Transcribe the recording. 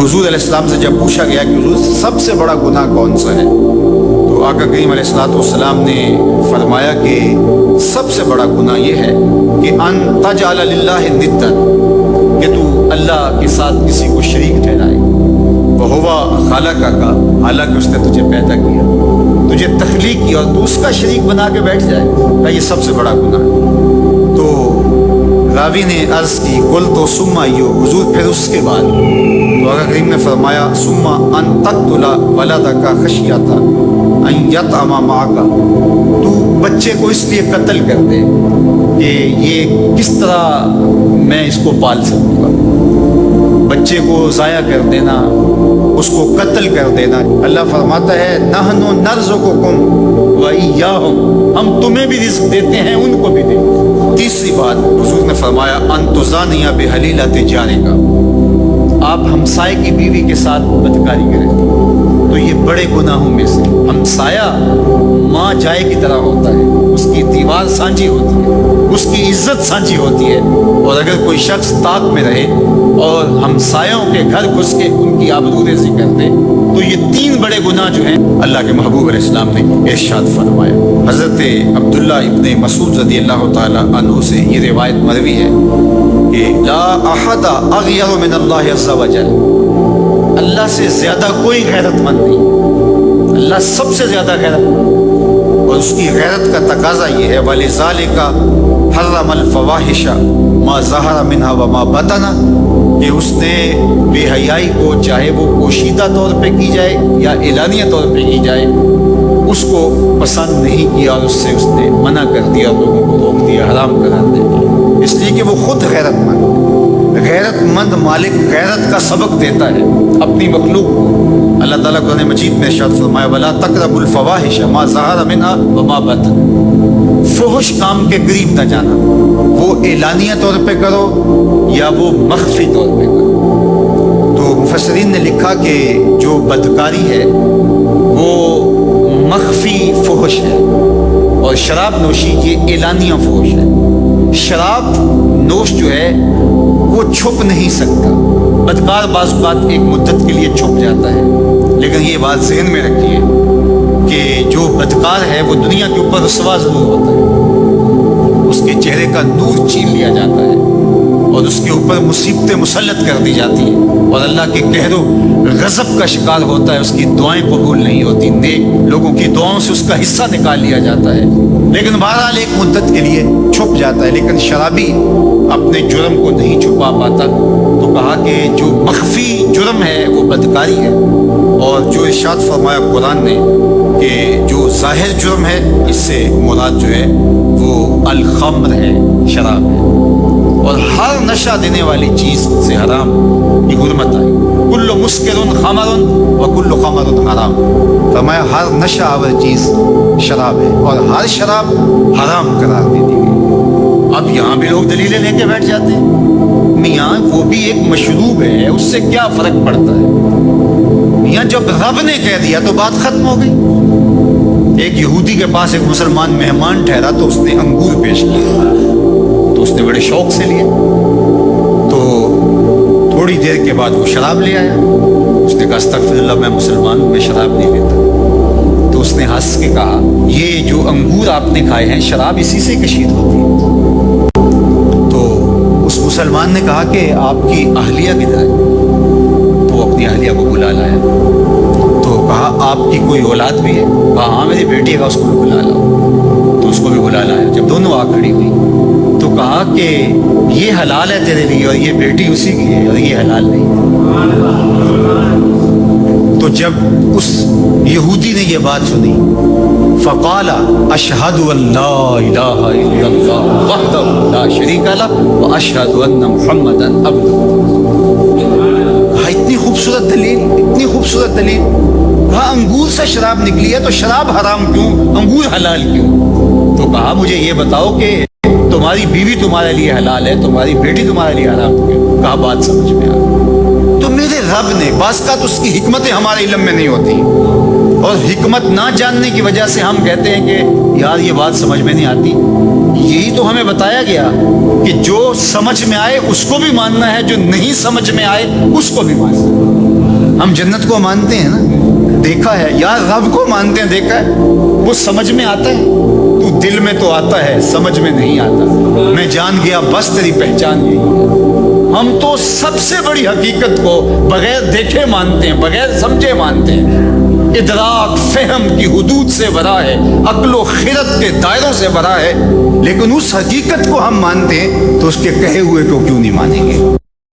हुजूर अलैहिस्सलाम से जब पूछा गया कि हुजूर सबसे बड़ा गुनाह कौन सा है, तो आका करीम अलैहिस्सलाम ने फरमाया कि सबसे बड़ा गुनाह ये है कि अन तजअल लिल्लाहि निद्दन, कि तू अल्लाह के साथ किसी को शरीक ठहराए। वहुवा खलक़का, हालांकि उसने तुझे पैदा किया, तुझे तख्लीक किया और तू उसका शरीक बना के बैठ जाए, का ये सबसे बड़ा गुनाह है। तो रावी ने अर्ज़ की कुल तो सुम्मा यो, हुजूर फिर उसके बाद, तो आका करीम ने फरमाया सुम्मा अन तक़्तुला वलदका खशियता अन यतअमा माका, तू बच्चे को इसलिए कत्ल कर दे कि ये किस तरह मैं इसको पाल सकूँगा। बच्चे को ज़ाया कर देना, उसको कत्ल कर देना। अल्लाह फरमाता है नहनु नर्ज़ुकुकुम व इय्याहुम, हम तुम्हें भी रिज़्क़ देते हैं उनको भी देते। तीसरी बात हुजूर ने फरमाया अन तुज़ानिया बिहलीलति जारिका, आप हमसाए की बीवी के साथ बदकारी करें, तो ये बड़े गुनाहों में से। हमसाया माँ जाए की तरह होता है, उसकी दीवार सांझी होती है, उसकी इज्जत सांझी होती है, और अगर कोई शख्स ताक में रहे और हमसायों के घर घुस के उनकी आबरूरेज़ी कर दे, तो ये तीन बड़े गुनाह जो हैं अल्लाह के महबूब अलैहिस्सलाम ने इरशाद फरमाया। हज़रत अब्दुल्लाह इब्ने मसूद रज़ियल्लाहु ताला अन्हु से ये रिवायत मरवी है कि ला अहदा अग़यरु मिनल्लाहि अज़्ज़ा वजल, अल्लाह से ज़्यादा कोई गैरतमंद नहीं, अल्लाह सबसे ज़्यादा गैरतमंद, और उसकी गैरत का तकाजा ये है वलिज़ालिका हर्रमल फ़वाहिशा मा ज़हरा मिन्हा व मा बतना, कि उसने बेहयाई को चाहे वो पोशीदा तौर पे की जाए या एलानिया तौर पे की जाए, उसको पसंद नहीं किया और उससे उसने मना कर दिया, लोगों को रोक दिया, हराम करार दे दिया, इसलिए कि वो खुद गैरतमंद मालिक गैरत का सबक देता है अपनी मखलूक को। अल्लाह ताला कुरान मजीद में इरशाद फरमाया वला तक़रबुल फ़वाहिश मा ज़हरा मिन्हा व मा बतन, फुहुश काम के करीब न जाना, वो एलानिया तौर पे करो या वो मख्फी तौर पे करो। तो मुफस्सिरीन ने लिखा कि जो बदकारी है वो मख्फी फुहुश है, और शराब नोशी ये एलानिया फुहुश है। शराब नोश जो है वो छुप नहीं सकता, बदकार बाज़ एक मुद्दत के लिए छुप जाता है, लेकिन ये बात ज़हन में रखिए कि जो बदकार है वो दुनिया के ऊपर रुसवा ज़रूर होता है, उसके चेहरे का नूर छीन लिया जाता है और उसके ऊपर मुसीबतें मुसल्लत कर दी जाती हैं, और अल्लाह के कहरो गज़ब का शिकार होता है, उसकी दुआएं कबूल नहीं होती, नेक लोगों की दुआओं से उसका हिस्सा निकाल लिया जाता है, लेकिन बहरहाल एक मुद्दत के लिए छुप जाता है। लेकिन शराबी अपने जुर्म को नहीं छुपा पाता, तो कहा कि जो मख्फी जुर्म है वो बदकारी है, और जो इरशाद फरमाया कुरान ने कि जो ज़ाहिर जुर्म है, इससे मुराद जो है वो अल खम्र है, शराब है, और हर नशा देने वाली चीज़ से हराम की हुर्मत आई। कुल्लु मुस्किरुन खमरुन व कुल्लु खमरुन हराम, फरमाया हर नशा आवर चीज़ शराब है और हर शराब हराम करार दे दी गई। अब यहाँ भी लोग दलीलें लेके बैठ जाते हैं, मियाँ वो भी एक मशरूब है, उससे क्या फ़र्क पड़ता है। मियाँ जब रब ने कह दिया तो बात ख़त्म हो गई। एक यहूदी के पास एक मुसलमान मेहमान ठहरा, तो उसने अंगूर पेश किया, तो उसने बड़े शौक से लिया, तो थोड़ी देर के बाद वो शराब ले आया। उसने कहा अस्तगफिरुल्लाह, मैं मुसलमान हूँ, मैं शराब नहीं लेता। तो उसने हंस के कहा ये जो अंगूर आपने खाए हैं शराब इसी से कशीद होती है। तो उस मुसलमान ने कहा कि आपकी अहलिया किधर है? तो अपनी अहलिया को बुला लाया। तो कहा आपकी कोई औलाद भी है? कहा हाँ मेरी बेटी है, उसको भी बुला लाओ। तो उसको भी बुला लाया। जब दोनों आ खड़ी हुई तो कहा कि ये हलाल है तेरे लिए और ये बेटी उसी की है और ये हलाल नहीं। तो जब उस यहूदी ने ये बात सुनी, फ़क़ाला अशहदु अल्ला इलाहा इल्लल्लाह वहदहु ला शरीका लहु व अशहदु अन्ना मुहम्मदन अब्दुहु। इतनी खूबसूरत दलील, इतनी खूबसूरत दलील। कहा अंगूर से शराब निकली है तो शराब हराम क्यों, अंगूर हलाल क्यों? तो कहा मुझे ये बताओ कि तुम्हारी बीवी तुम्हारे लिए हलाल है, तुम्हारी बेटी तुम्हारे लिए हराम क्यों? कहा बात समझ में आ गई। तो मेरे रब ने बास का तो उसकी हिकमतें हमारे इल्म में नहीं होती, और हिकमत ना जानने की वजह से हम कहते हैं कि यार ये बात समझ में नहीं आती। यही तो हमें बताया गया कि जो समझ में आए उसको भी मानना है, जो नहीं समझ में आए उसको भी मानना है। ہم جنت کو مانتے ہیں نا، دیکھا ہے یار، رب کو مانتے ہیں، دیکھا ہے، وہ سمجھ میں آتا ہے، تو دل میں تو آتا ہے، سمجھ میں نہیں آتا۔ میں جان گیا بس تیری پہچان یہی ہے۔ ہم تو سب سے بڑی حقیقت کو بغیر دیکھے مانتے ہیں، بغیر سمجھے مانتے ہیں، ادراک فہم کی حدود سے بھرا ہے، عقل و خرد کے دائروں سے بھرا ہے، لیکن اس حقیقت کو ہم مانتے ہیں تو اس کے کہے ہوئے کو کیوں نہیں مانیں گے؟